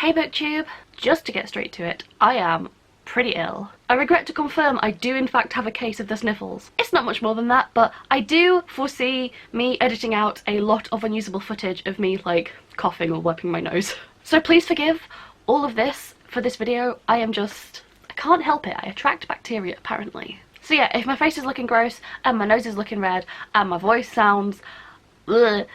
Hey BookTube! Just to get straight to it, I am pretty ill. I regret to confirm I do in fact have a case of the sniffles. It's not much more than that, but I do foresee me editing out a lot of unusable footage of me like coughing or wiping my nose. So please forgive all of this for this video. I can't help it. I attract bacteria apparently. So yeah, if my face is looking gross and my nose is looking red and my voice sounds ugh,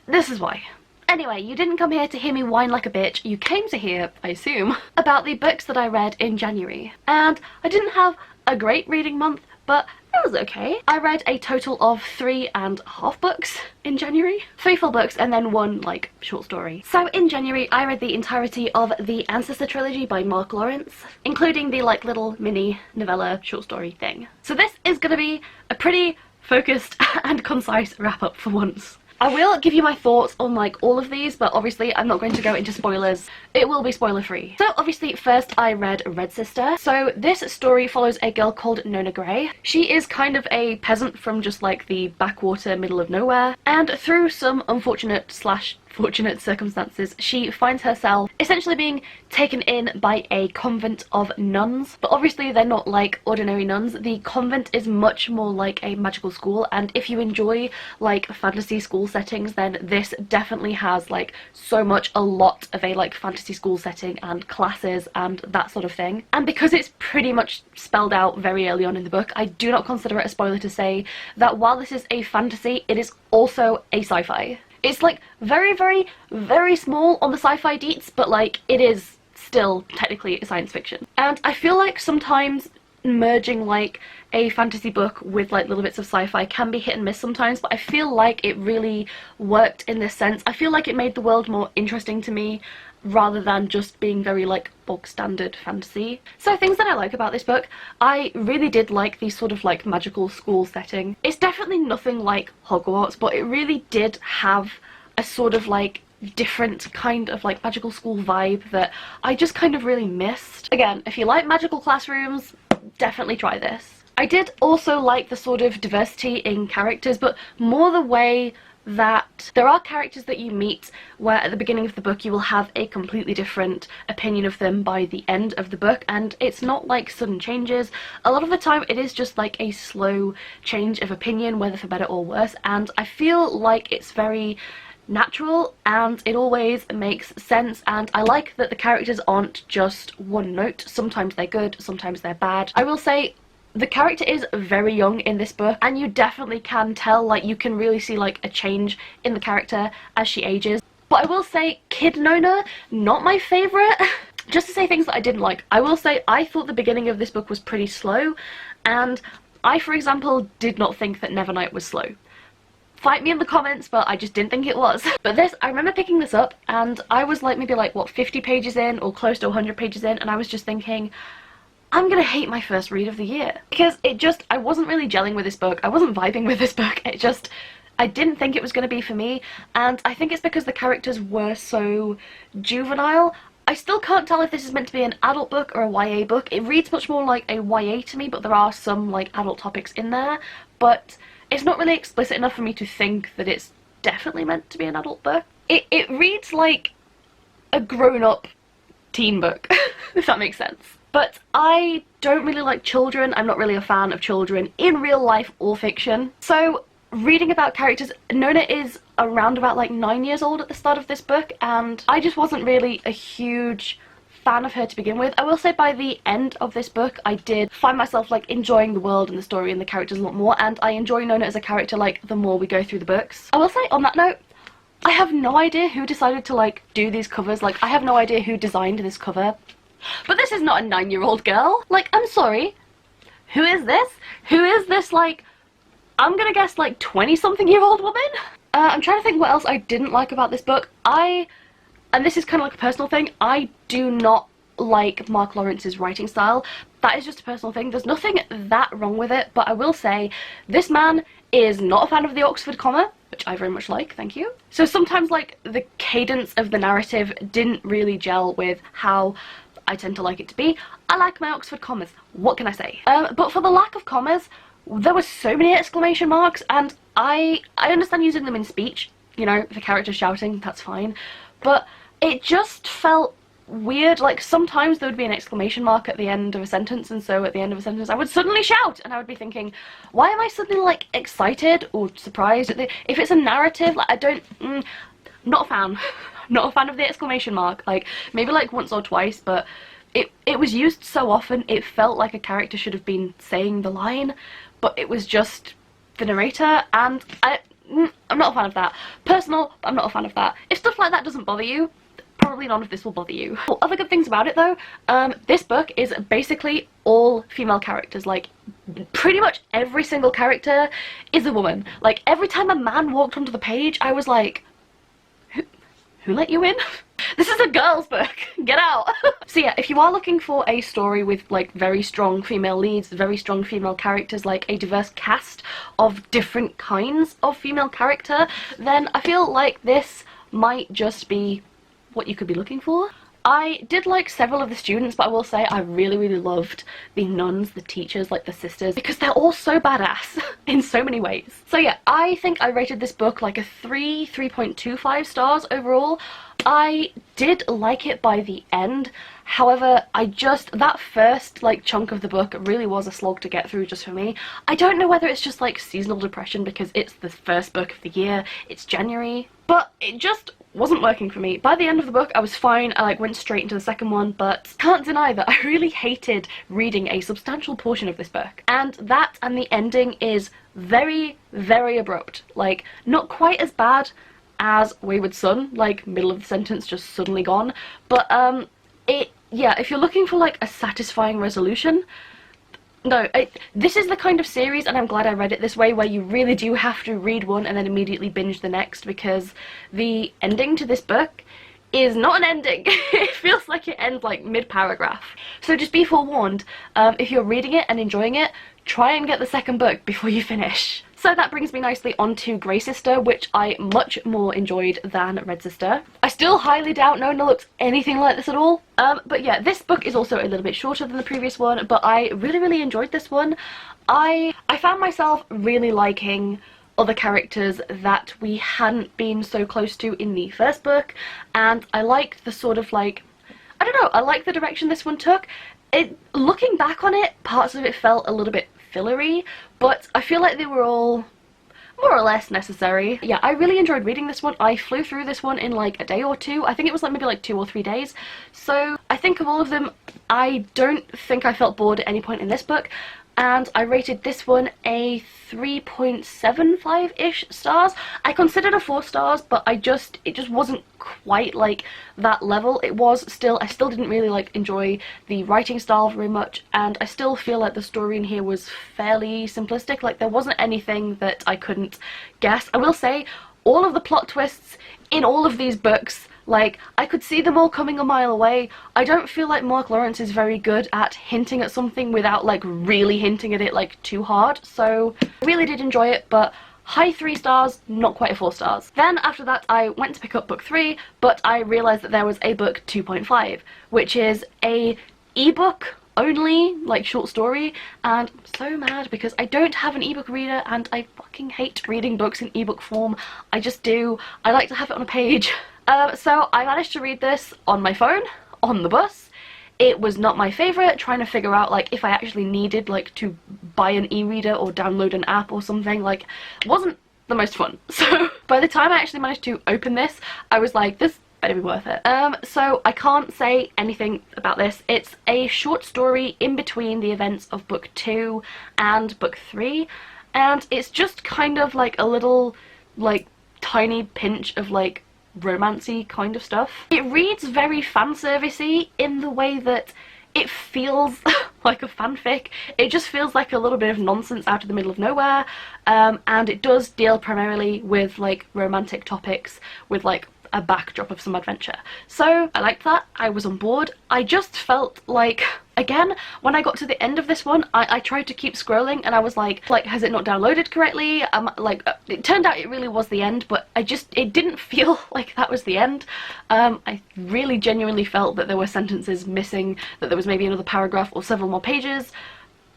this is why. Anyway, you didn't come here to hear me whine like a bitch. You came to hear, I assume, about the books that I read in January. And I didn't have a great reading month, but it was okay. I read a total of 3.5 books in January. 3 full books and then 1, like, short story. So in January, I read the entirety of the Ancestor trilogy by Mark Lawrence, including the, like, little mini novella short story thing. So this is gonna be a pretty focused and concise wrap-up for once. I will give you my thoughts on like all of these, but obviously I'm not going to go into spoilers. It will be spoiler free. So obviously first I read Red Sister. So this story follows a girl called Nona Grey. She is kind of a peasant from just like the backwater middle of nowhere, and through some unfortunate / fortunate circumstances, she finds herself essentially being taken in by a convent of nuns. But obviously they're not like ordinary nuns. The convent is much more like a magical school, and if you enjoy like fantasy school settings, then this definitely has like a lot of a like fantasy school setting and classes and that sort of thing. And because it's pretty much spelled out very early on in the book, I do not consider it a spoiler to say that while this is a fantasy, it is also a sci-fi. It's like very small on the sci-fi deets, but like it is still technically a science fiction. And I feel like sometimes merging like a fantasy book with like little bits of sci-fi can be hit and miss sometimes, but I feel like it really worked in this sense. I feel like it made the world more interesting to me rather than just being very like bog standard fantasy. So things that I like about this book, I really did like the sort of like magical school setting. It's definitely nothing like Hogwarts, but it really did have a sort of like different kind of like magical school vibe that I just kind of really missed. Again, if you like magical classrooms, definitely try this. I did also like the sort of diversity in characters, but more the way that there are characters that you meet where at the beginning of the book you will have a completely different opinion of them by the end of the book, and it's not like sudden changes. A lot of the time it is just like a slow change of opinion, whether for better or worse, and I feel like it's very natural and it always makes sense. And I like that the characters aren't just one note. Sometimes they're good, sometimes they're bad. I will say the character is very young in this book, and you definitely can tell, like you can really see like a change in the character as she ages. But I will say Kid Nona, not my favourite. Just to say things that I didn't like, I will say I thought the beginning of this book was pretty slow, and I, for example, did not think that Nevernight was slow. Fight me in the comments, but I just didn't think it was. But this, I remember picking this up and I was like maybe like what 50 pages in or close to 100 pages in, and I was just thinking, I'm gonna hate my first read of the year. Because I wasn't really gelling with this book, I wasn't vibing with this book, I didn't think it was gonna be for me, and I think it's because the characters were so juvenile. I still can't tell if this is meant to be an adult book or a YA book. It reads much more like a YA to me, but there are some like adult topics in there, but it's not really explicit enough for me to think that it's definitely meant to be an adult book. It reads like a grown-up teen book, if that makes sense. But I don't really like children. I'm not really a fan of children in real life or fiction. So reading about characters, Nona is around about like 9 years old at the start of this book, and I just wasn't really a huge fan of her to begin with. I will say by the end of this book I did find myself like enjoying the world and the story and the characters a lot more, and I enjoy Nona as a character like the more we go through the books. I will say on that note, I have no idea who decided to like do these covers. Like I have no idea who designed this cover. But this is not a 9-year-old girl. Like, I'm sorry. Who is this? Who is this, like, I'm gonna guess, like, 20-something-year-old woman? I'm trying to think what else I didn't like about this book. And this is kind of like a personal thing, I do not like Mark Lawrence's writing style. That is just a personal thing. There's nothing that wrong with it, but I will say this man is not a fan of the Oxford comma, which I very much like, thank you. So sometimes, like, the cadence of the narrative didn't really gel with how I tend to like it to be. I like my Oxford commas, what can I say? But for the lack of commas, there were so many exclamation marks, and I understand using them in speech, you know, if a character's shouting, that's fine, but it just felt weird, like sometimes there would be an exclamation mark at the end of a sentence, and so at the end of a sentence I would suddenly shout, and I would be thinking, why am I suddenly like excited or surprised at the, if it's a narrative, like I don't, not a fan. Not a fan of the exclamation mark, like maybe like once or twice, but it was used so often it felt like a character should have been saying the line, but it was just the narrator, and I'm not a fan of that. Personal, I'm not a fan of that. If stuff like that doesn't bother you, probably none of this will bother you. Well, other good things about it though, this book is basically all female characters. Like pretty much every single character is a woman. Like every time a man walked onto the page I was like, who let you in? This is a girl's book, get out! So yeah, if you are looking for a story with like very strong female leads, very strong female characters, like a diverse cast of different kinds of female character, then I feel like this might just be what you could be looking for. I did like several of the students, but I will say I really loved the nuns, the teachers, like the sisters, because they're all so badass in so many ways. So yeah, I think I rated this book like a 3.25 stars overall. I did like it by the end, however, that first like chunk of the book really was a slog to get through just for me. I don't know whether it's just like seasonal depression because it's the first book of the year, it's January, but it just wasn't working for me. By the end of the book I was fine, I like went straight into the second one, but can't deny that I really hated reading a substantial portion of this book. And that and the ending is very abrupt. Like not quite as bad as Wayward Son, like middle of the sentence just suddenly gone, but yeah, if you're looking for like a satisfying resolution, no, this is the kind of series, and I'm glad I read it this way, where you really do have to read one and then immediately binge the next, because the ending to this book is not an ending. It feels like it ends like mid-paragraph. So just be forewarned, if you're reading it and enjoying it, try and get the second book before you finish. So that brings me nicely onto Grey Sister, which I much more enjoyed than Red Sister. I still highly doubt Nona looks anything like this at all. But yeah, this book is also a little bit shorter than the previous one, but I really enjoyed this one. I found myself really liking other characters that we hadn't been so close to in the first book, and I liked the sort of like, I don't know, I like the direction this one took. Looking back on it, parts of it felt a little bit fillery, but I feel like they were all more or less necessary. Yeah, I really enjoyed reading this one. I flew through this one in like a day or two. I think it was like maybe like 2 or 3 days. So I think of all of them, I don't think I felt bored at any point in this book, and I rated this one a 3.75-ish stars. I considered a 4 stars, but it just wasn't quite like that level. I still didn't really like enjoy the writing style very much, and I still feel like the story in here was fairly simplistic. Like there wasn't anything that I couldn't guess. I will say, all of the plot twists in all of these books, like, I could see them all coming a mile away. I don't feel like Mark Lawrence is very good at hinting at something without, like, really hinting at it, like, too hard. So, I really did enjoy it, but high 3 stars, not quite a 4 stars. Then, after that, I went to pick up book 3, but I realised that there was a book 2.5, which is a ebook only, like, short story, and I'm so mad because I don't have an ebook reader, and I fucking hate reading books in ebook form. I just do. I like to have it on a page. So I managed to read this on my phone, on the bus. It was not my favourite, trying to figure out like if I actually needed like to buy an e-reader or download an app or something. Like, it wasn't the most fun. So by the time I actually managed to open this, I was like, this better be worth it. So I can't say anything about this. It's a short story in between the events of book 2 and book 3, and it's just kind of like a little like tiny pinch of like romancy kind of stuff. It reads very fan servicey in the way that it feels like a fanfic. It just feels like a little bit of nonsense out of the middle of nowhere, and it does deal primarily with like romantic topics with like a backdrop of some adventure. So I liked that. I was on board. I just felt like, again, when I got to the end of this one, I tried to keep scrolling and I was like, has it not downloaded correctly? It turned out it really was the end, but it didn't feel like that was the end. I really genuinely felt that there were sentences missing, that there was maybe another paragraph or several more pages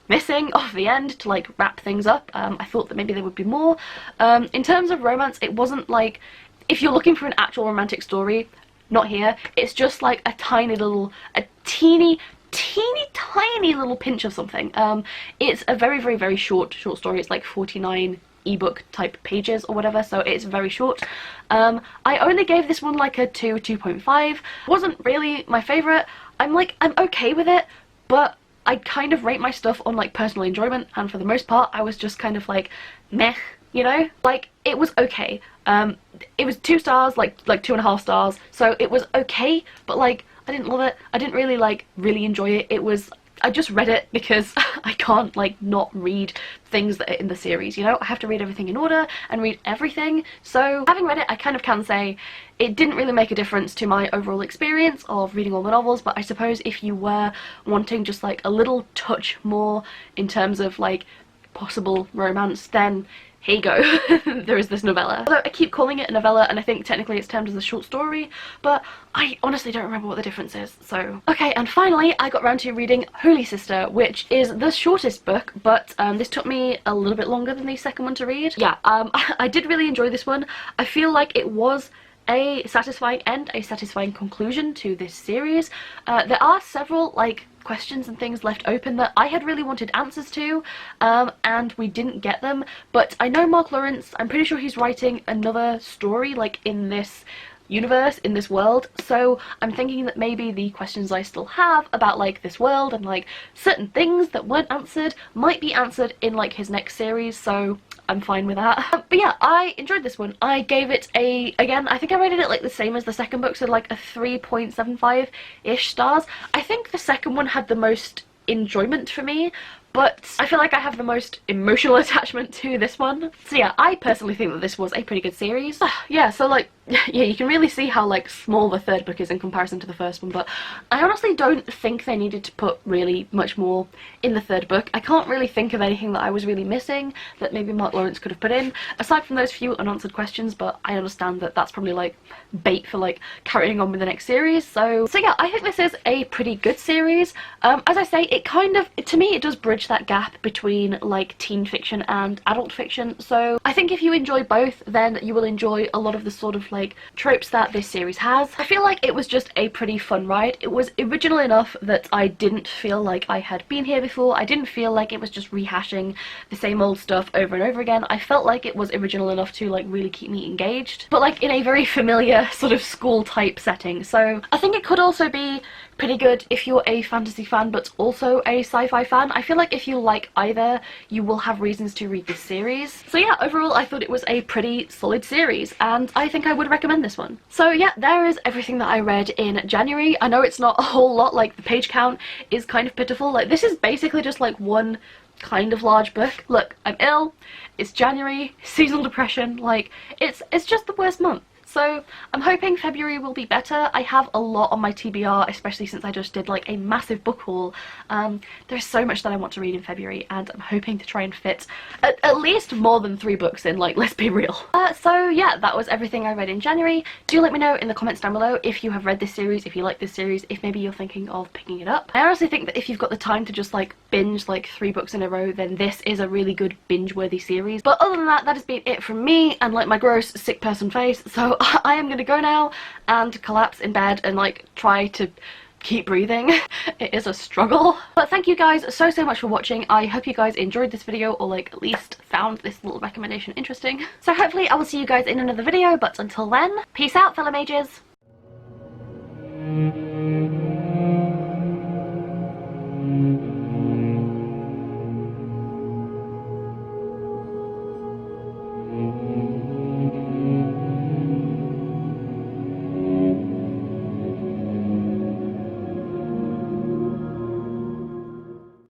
missing off the end to like wrap things up. I thought that maybe there would be more. In terms of romance, it wasn't like, if you're looking for an actual romantic story, not here. It's just like a tiny little, a teeny tiny little pinch of something. It's a very short story. It's like 49 ebook type pages or whatever, so it's very short. I only gave this one like a 2.5. Wasn't really my favorite. I'm okay with it, but I kind of rate my stuff on like personal enjoyment, and for the most part I was just kind of like meh, you know? Like, it was okay. It was 2 stars, like 2.5 stars, so it was okay, but like I didn't love it. I didn't really really enjoy it. I just read it because I can't like not read things that are in the series, you know? I have to read everything in order and read everything. So having read it, I kind of can say it didn't really make a difference to my overall experience of reading all the novels, but I suppose if you were wanting just like a little touch more in terms of like possible romance, then here you go. There is this novella. Although I keep calling it a novella, and I think technically it's termed as a short story, but I honestly don't remember what the difference is, so. Okay, and finally I got around to reading Holy Sister, which is the shortest book, but this took me a little bit longer than the second one to read. Yeah, I did really enjoy this one. I feel like it was a satisfying end, a satisfying conclusion to this series. There are several like questions and things left open that I had really wanted answers to, and we didn't get them, but I know Mark Lawrence, I'm pretty sure he's writing another story like in this universe, in this world, so I'm thinking that maybe the questions I still have about like this world and like certain things that weren't answered might be answered in like his next series, so I'm fine with that. But yeah, I enjoyed this one. I gave it again, I think I rated it like the same as the second book, so like a 3.75-ish stars. I think the second one had the most enjoyment for me, but I feel like I have the most emotional attachment to this one. So yeah, I personally think that this was a pretty good series. Yeah, so like, yeah, you can really see how like small the third book is in comparison to the first one, but I honestly don't think they needed to put really much more in the third book. I can't really think of anything that I was really missing that maybe Mark Lawrence could have put in, aside from those few unanswered questions, but I understand that that's probably like bait for like carrying on with the next series. So yeah, I think this is a pretty good series. As I say, it kind of, to me, it does bridge that gap between like teen fiction and adult fiction, so I think if you enjoy both, then you will enjoy a lot of the sort of like tropes that this series has. I feel like it was just a pretty fun ride. It was original enough that I didn't feel like I had been here before. I didn't feel like it was just rehashing the same old stuff over and over again. I felt like it was original enough to like really keep me engaged, but like in a very familiar sort of school type setting. So I think it could also be pretty good if you're a fantasy fan but also a sci-fi fan. I feel like if you like either, you will have reasons to read this series. So yeah, overall I thought it was a pretty solid series, and I think I would recommend this one. So yeah, there is everything that I read in January. I know it's not a whole lot, like the page count is kind of pitiful. Like, this is basically just like one kind of large book. Look, I'm ill, it's January, seasonal depression, like it's just the worst month. So I'm hoping February will be better. I have a lot on my TBR, especially since I just did like a massive book haul. There's so much that I want to read in February, and I'm hoping to try and fit at least more than 3 books in, like, let's be real. So yeah, that was everything I read in January. Do let me know in the comments down below if you have read this series, if you like this series, if maybe you're thinking of picking it up. I honestly think that if you've got the time to just like binge like 3 books in a row, then this is a really good binge-worthy series. But other than that, that has been it from me and like my gross sick person face. So I am gonna go now and collapse in bed and like try to keep breathing. It is a struggle. But thank you guys so much for watching. I hope you guys enjoyed this video, or like at least found this little recommendation interesting. So hopefully I will see you guys in another video, but until then, peace out, fellow mages.